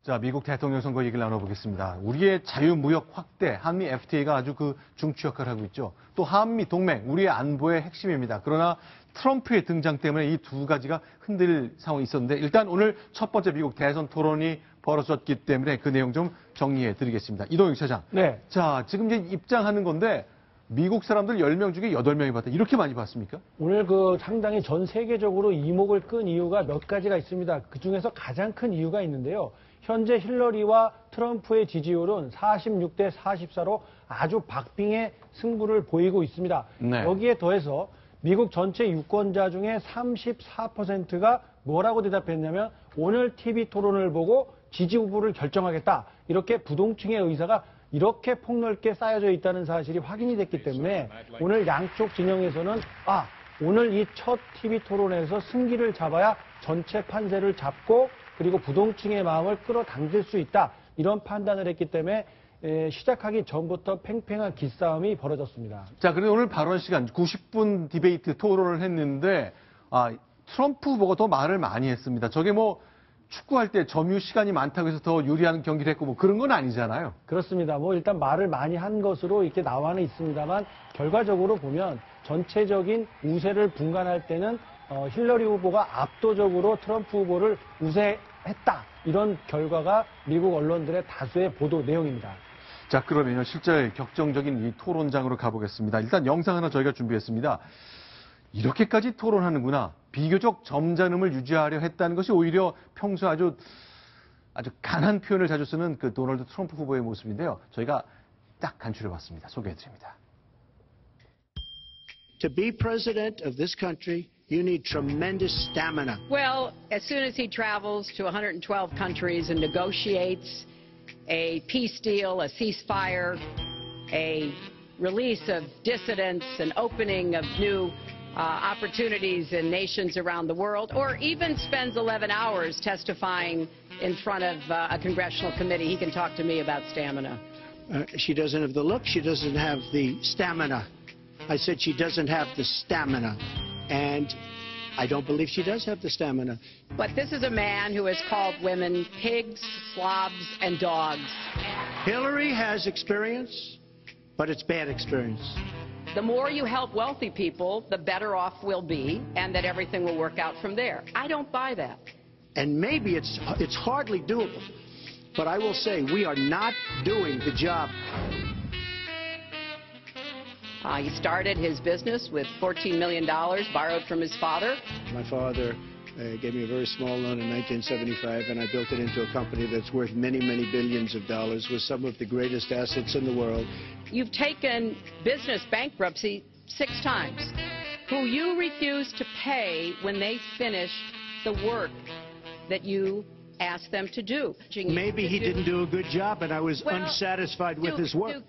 자, 미국 대통령 선거 얘기를 나눠보겠습니다. 우리의 자유무역 확대, 한미 FTA가 아주 그 중추 역할을 하고 있죠. 또 한미 동맹, 우리의 안보의 핵심입니다. 그러나 트럼프의 등장 때문에 이 두 가지가 흔들릴 상황이 있었는데 일단 오늘 첫 번째 미국 대선 토론이 벌어졌기 때문에 그 내용 좀 정리해 드리겠습니다. 이동영 차장. 네. 자, 지금 이제 입장하는 건데 미국 사람들 10명 중에 8명이 봤다. 이렇게 많이 봤습니까? 오늘 상당히 전 세계적으로 이목을 끈 이유가 몇 가지가 있습니다. 그 중에서 가장 큰 이유가 있는데요. 현재 힐러리와 트럼프의 지지율은 46대 44로 아주 박빙의 승부를 보이고 있습니다. 네. 여기에 더해서 미국 전체 유권자 중에 34%가 뭐라고 대답했냐면 오늘 TV 토론을 보고 지지 후보를 결정하겠다. 이렇게 부동층의 의사가 이렇게 폭넓게 쌓여져 있다는 사실이 확인이 됐기 때문에 오늘 양쪽 진영에서는 오늘 이 첫 TV 토론에서 승기를 잡아야 전체 판세를 잡고 그리고 부동층의 마음을 끌어당길 수 있다. 이런 판단을 했기 때문에 시작하기 전부터 팽팽한 기싸움이 벌어졌습니다. 자, 그런데 오늘 발언 시간 90분 디베이트 토론을 했는데 트럼프 후보가 더 말을 많이 했습니다. 저게 뭐 축구할 때 점유 시간이 많다고 해서 더 유리한 경기를 했고 뭐 그런 건 아니잖아요. 그렇습니다. 뭐 일단 말을 많이 한 것으로 이렇게 나와는 있습니다만 결과적으로 보면 전체적인 우세를 분간할 때는 힐러리 후보가 압도적으로 트럼프 후보를 우세했다. 이런 결과가 미국 언론들의 다수의 보도 내용입니다. 자, 그러면요. 실제 격정적인 이 토론장으로 가보겠습니다. 일단 영상 하나 저희가 준비했습니다. 이렇게까지 토론하는구나. 비교적 점잖음을 유지하려 했다는 것이 오히려 평소 아주 강한 표현을 자주 쓰는 그 도널드 트럼프 후보의 모습인데요. 저희가 딱 간추려봤습니다. 소개해드립니다. To be president of this country, you need tremendous stamina. Well, as soon as he travels to 112 countries and negotiates a peace deal, a ceasefire, a release of dissidents, an opening of new opportunities in nations around the world, or even spends 11 hours testifying in front of a congressional committee, he can talk to me about stamina. She doesn't have the look. She doesn't have the stamina. I said she doesn't have the stamina. And I don't believe she does have the stamina. But this is a man who has called women pigs, slobs, and dogs. Hillary has experience, but it's bad experience. The more you help wealthy people, the better off we'll be, and that everything will work out from there. I don't buy that. And maybe it's hardly doable. But I will say we are not doing the job. He started his business with $14 million borrowed from his father. My father gave me a very small loan in 1975, and I built it into a company that's worth many, many billions of dollars with some of the greatest assets in the world. You've taken business bankruptcy 6 times, who you refuse to pay when they finish the work that you asked them to do. Maybe he didn't do a good job, and I was unsatisfied with his work.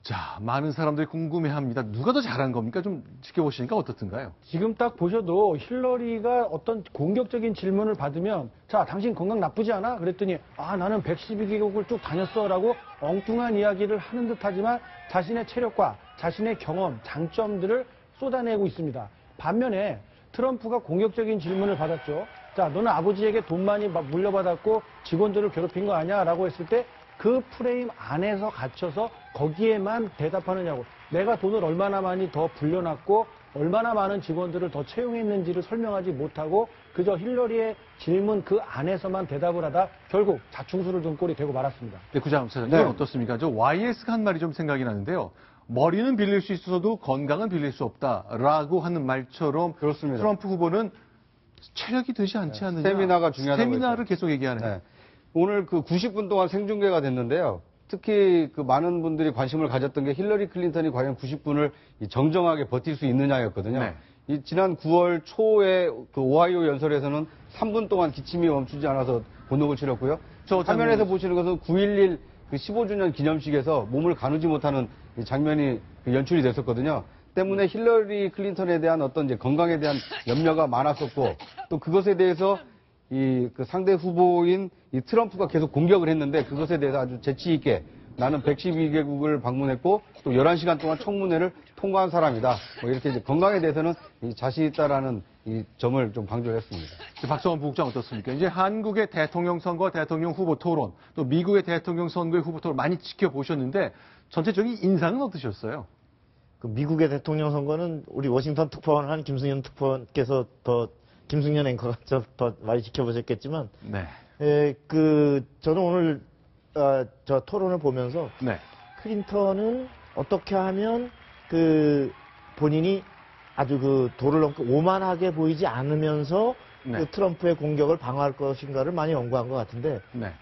자, 많은 사람들이 궁금해합니다. 누가 더 잘한 겁니까? 좀 지켜보시니까 어떻든가요? 지금 딱 보셔도 힐러리가 어떤 공격적인 질문을 받으면 자, 당신 건강 나쁘지 않아? 그랬더니 나는 112개국을 쭉 다녔어 라고 엉뚱한 이야기를 하는 듯하지만 자신의 체력과 자신의 경험, 장점들을 쏟아내고 있습니다. 반면에 트럼프가 공격적인 질문을 받았죠. 자, 너는 아버지에게 돈 많이 물려받았고 직원들을 괴롭힌 거 아니야? 라고 했을 때 그 프레임 안에서 갇혀서 거기에만 대답하느냐고. 내가 돈을 얼마나 많이 더 불려놨고 얼마나 많은 직원들을 더 채용했는지를 설명하지 못하고 그저 힐러리의 질문 그 안에서만 대답을 하다 결국 자충수를 둔 꼴이 되고 말았습니다. 네, 구자람 차장, 이건 어떻습니까? 저 YS가 한 말이 좀 생각이 나는데요. 머리는 빌릴 수 있어도 건강은 빌릴 수 없다라고 하는 말처럼 그렇습니다. 트럼프 후보는 체력이 되지 않지 않느냐. 스태미나가 중요하다고 스태미나를 계속 얘기하네요. 네. 오늘 그 90분 동안 생중계가 됐는데요. 특히 그 많은 분들이 관심을 가졌던 게 힐러리 클린턴이 과연 90분을 정정하게 버틸 수 있느냐였거든요. 네. 이 지난 9월 초에 그 오하이오 연설에서는 3분 동안 기침이 멈추지 않아서 곤혹을 치렀고요. 화면에서 보시는 것은 9.11 그 15주년 기념식에서 몸을 가누지 못하는 장면이 연출이 됐었거든요. 때문에 힐러리 클린턴에 대한 어떤 이제 건강에 대한 염려가 많았었고 또 그것에 대해서 그 상대 후보인 이 트럼프가 계속 공격을 했는데 그것에 대해서 아주 재치 있게 나는 112개국을 방문했고 또 11시간 동안 청문회를 통과한 사람이다. 뭐 이렇게 이제 건강에 대해서는 자신 있다라는 이 점을 좀 강조를 했습니다. 박성원 부국장 어떻습니까? 이제 한국의 대통령 선거, 대통령 후보 토론, 또 미국의 대통령 선거의 후보 토론 많이 지켜보셨는데 전체적인 인상은 어떠셨어요? 그 미국의 대통령 선거는 우리 워싱턴 특파원 한 김승현 특파원께서 김승현 앵커가 더 많이 지켜보셨겠지만, 네. 저는 오늘, 저 토론을 보면서, 네. 클린턴은 어떻게 하면 본인이 아주 도를 넘고 오만하게 보이지 않으면서 네. 트럼프의 공격을 방어할 것인가를 많이 연구한 것 같은데, 네.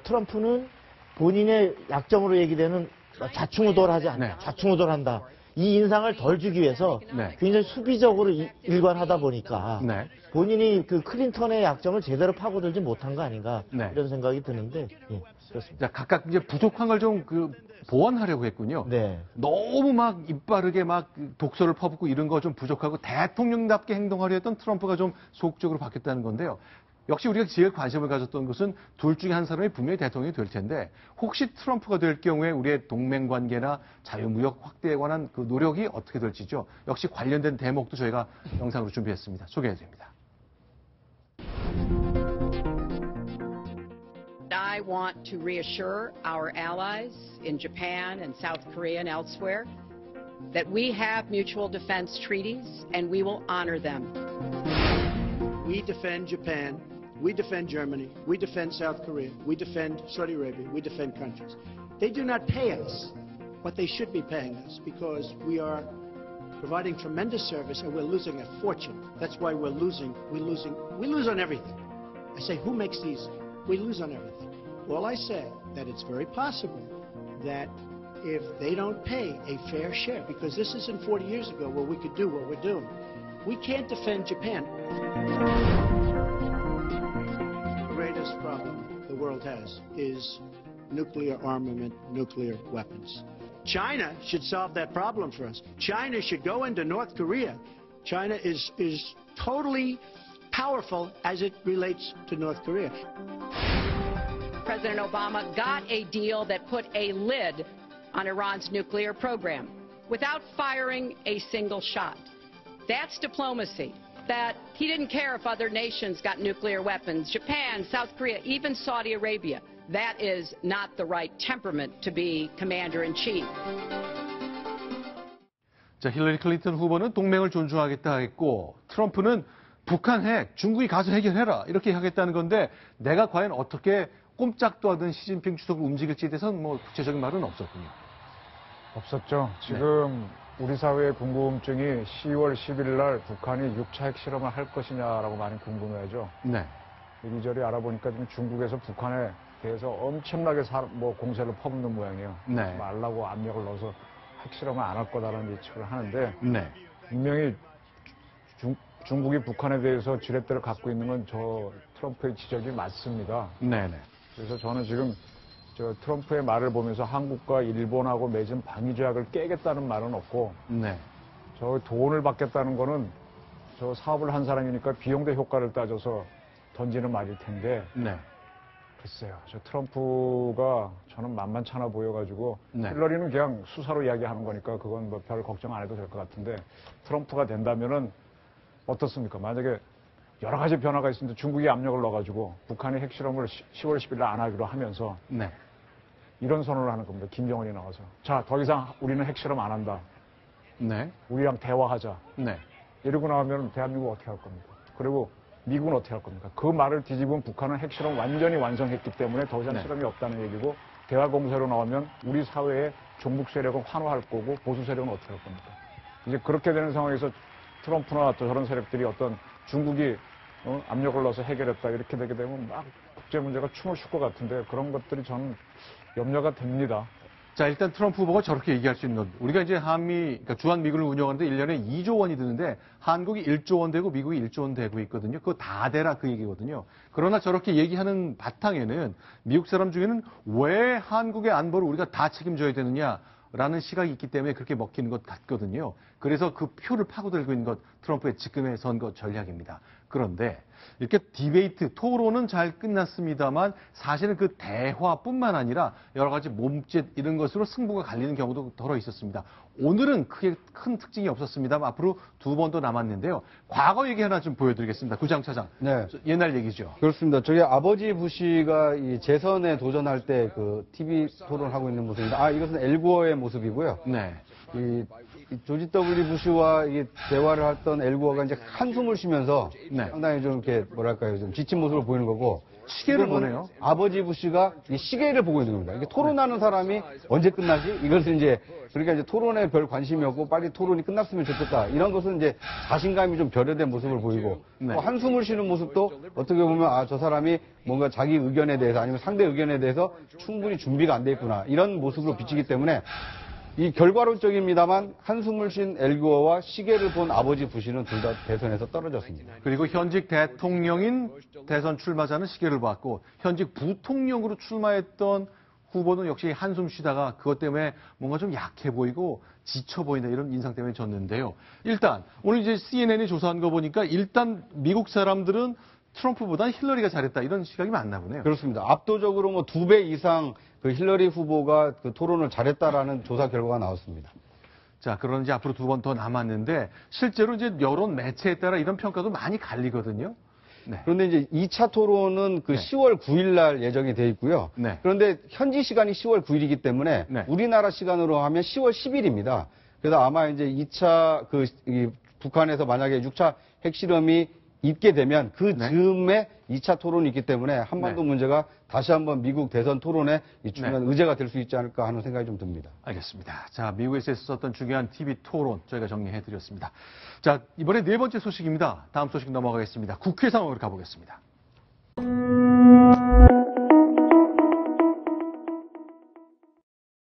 트럼프는 본인의 약점으로 얘기되는 좌충우돌하지 않다. 네. 좌충우돌한다. 이 인상을 덜 주기 위해서 네. 굉장히 수비적으로 일관하다 보니까 네. 본인이 클린턴의 약점을 제대로 파고들지 못한 거 아닌가 네. 이런 생각이 드는데 그렇습니다. 자, 각각 이제 부족한 걸 좀 보완하려고 했군요. 네. 너무 막 입바르게 막 독서를 퍼붓고 이런 거 좀 부족하고 대통령답게 행동하려 했던 트럼프가 좀 소극적으로 바뀌었다는 건데요. 역시 우리가 제일 관심을 가졌던 것은 둘 중에 한 사람이 분명히 대통령이 될 텐데 혹시 트럼프가 될 경우에 우리의 동맹 관계나 자유무역 확대에 관한 그 노력이 어떻게 될지죠. 역시 관련된 대목도 저희가 영상으로 준비했습니다. 소개해드립니다. I want to reassure our allies in Japan and South Korea and elsewhere that we have mutual defense treaties and we will honor them. We defend Japan. We defend Germany. We defend South Korea. We defend Saudi Arabia. We defend countries. They do not pay us what they should be paying us because we are providing tremendous service and we're losing a fortune. That's why we're losing. We lose on everything. I say, who makes these? We lose on everything. Well, I say that it's very possible that if they don't pay a fair share, because this isn't 40 years ago where we could do what we're doing, we can't defend Japan. The greatest problem the world has is nuclear armament, nuclear weapons. China should solve that problem for us. China should go into North Korea. China is totally powerful as it relates to North Korea. President Obama got a deal that put a lid on Iran's nuclear program without firing a single shot. That's diplomacy. That he didn't care if other nations got nuclear weapons, Japan, South Korea, even Saudi Arabia. That is not the right temperament to be commander-in-chief. 자, 힐러리 클린턴 후보는 동맹을 존중하겠다 했고 트럼프는 북한 핵 중국이 가서 해결해라 이렇게 하겠다는 건데 내가 과연 어떻게 꼼짝도 하던 시진핑 주석을 움직일지에 대해서는 뭐 구체적인 말은 없었군요. 없었죠. 지금 우리 사회의 궁금증이 10월 10일 날 북한이 6차 핵실험을 할 것이냐라고 많이 궁금해하죠. 네. 이리저리 알아보니까 지금 중국에서 북한에 대해서 엄청나게 공세를 퍼붓는 모양이에요. 네. 말라고 압력을 넣어서 핵실험을 안 할 거다라는 예측을 하는데 네. 분명히 중국이 북한에 대해서 지렛대를 갖고 있는 건 저 트럼프의 지적이 맞습니다. 네네. 그래서 저는 지금 저 트럼프의 말을 보면서 한국과 일본하고 맺은 방위조약을 깨겠다는 말은 없고 네. 저 돈을 받겠다는 거는 저 사업을 한 사람이니까 비용 대 효과를 따져서 던지는 말일 텐데 네. 글쎄요. 저 트럼프가 저는 만만찮아 보여가지고 네. 힐러리는 그냥 수사로 이야기하는 거니까 그건 뭐 별 걱정 안 해도 될 것 같은데 트럼프가 된다면은 어떻습니까? 만약에 여러 가지 변화가 있는데 중국이 압력을 넣어가지고 북한이 핵실험을 10월 10일 날 안 하기로 하면서 네. 이런 선언을 하는 겁니다. 김정은이 나와서. 자, 더 이상 우리는 핵실험 안 한다. 네. 우리랑 대화하자. 네. 이러고 나오면 대한민국 어떻게 할 겁니까? 그리고 미국은 어떻게 할 겁니까? 그 말을 뒤집으면 북한은 핵실험 완전히 완성했기 때문에 더 이상 네. 실험이 없다는 얘기고 대화 공세로 나오면 우리 사회의 종북 세력은 환호할 거고 보수 세력은 어떻게 할 겁니까? 이제 그렇게 되는 상황에서 트럼프나 또 저런 세력들이 어떤 중국이 압력을 넣어서 해결했다 이렇게 되게 되면 막 국제 문제가 춤을 출 것 같은데 그런 것들이 저는 염려가 됩니다. 자, 일단 트럼프 후보가 저렇게 얘기할 수 있는 건 우리가 이제 그러니까 주한미군을 운영하는데 1년에 2조 원이 드는데 한국이 1조 원 되고 미국이 1조 원 되고 있거든요. 그거 다 대라 그 얘기거든요. 그러나 저렇게 얘기하는 바탕에는 미국 사람 중에는 왜 한국의 안보를 우리가 다 책임져야 되느냐라는 시각이 있기 때문에 그렇게 먹히는 것 같거든요. 그래서 그 표를 파고들고 있는 것 트럼프의 지금의 선거 전략입니다. 그런데 이렇게 디베이트, 토론은 잘 끝났습니다만 사실은 그 대화뿐만 아니라 여러 가지 몸짓 이런 것으로 승부가 갈리는 경우도 더러 있었습니다. 오늘은 크게 큰 특징이 없었습니다만 앞으로 두 번 더 남았는데요. 과거 얘기 하나 좀 보여드리겠습니다. 구장 차장. 네. 옛날 얘기죠. 그렇습니다. 저희 아버지 부시가 이 재선에 도전할 때 그 TV 토론하고 있는 모습입니다. 아, 이것은 엘고어의 모습이고요. 네. 이 조지 W 부시와 이게 대화를 했던 엘고어가 이제 한숨을 쉬면서 네. 상당히 좀 이렇게 뭐랄까요, 좀 지친 모습을 보이는 거고. 시계를 지금은 보네요. 아버지 부시가 이 시계를 보고 있는 겁니다. 이게 토론하는 사람이 언제 끝나지? 이것은 이제 그러니까 이제 토론에 별 관심이 없고 빨리 토론이 끝났으면 좋겠다. 이런 것은 이제 자신감이 좀 결여된 모습을 보이고 네. 또 한숨을 쉬는 모습도 어떻게 보면 아, 저 사람이 뭔가 자기 의견에 대해서 아니면 상대 의견에 대해서 충분히 준비가 안 돼 있구나. 이런 모습으로 비치기 때문에 이 결과론적입니다만 한숨을 쉰 엘고어와 시계를 본 아버지 부시는 둘 다 대선에서 떨어졌습니다. 그리고 현직 대통령인 대선 출마자는 시계를 봤고 현직 부통령으로 출마했던 후보는 역시 한숨 쉬다가 그것 때문에 뭔가 좀 약해 보이고 지쳐 보인다 이런 인상 때문에 졌는데요. 일단 오늘 이제 CNN이 조사한 거 보니까 일단 미국 사람들은 트럼프보다 힐러리가 잘했다 이런 시각이 많나 보네요. 그렇습니다. 압도적으로 뭐 2배 이상 그 힐러리 후보가 그 토론을 잘했다라는 조사 결과가 나왔습니다. 자, 그런지 앞으로 두 번 더 남았는데 실제로 이제 여론 매체에 따라 이런 평가도 많이 갈리거든요. 네. 그런데 이제 2차 토론은 그 네. 10월 9일 날 예정이 돼 있고요. 네. 그런데 현지 시간이 10월 9일이기 때문에 네. 우리나라 시간으로 하면 10월 10일입니다. 그래서 아마 이제 2차 이 북한에서 만약에 6차 핵실험이 있게 되면 그 네. 즈음에 2차 토론이 있기 때문에 한반도 네. 문제가 다시 한번 미국 대선 토론의 이 중요한 네. 의제가 될 수 있지 않을까 하는 생각이 좀 듭니다. 알겠습니다. 자, 미국에서 있었던 중요한 TV 토론 저희가 정리해드렸습니다. 자, 이번에 네 번째 소식입니다. 다음 소식 넘어가겠습니다. 국회 상황으로 가보겠습니다.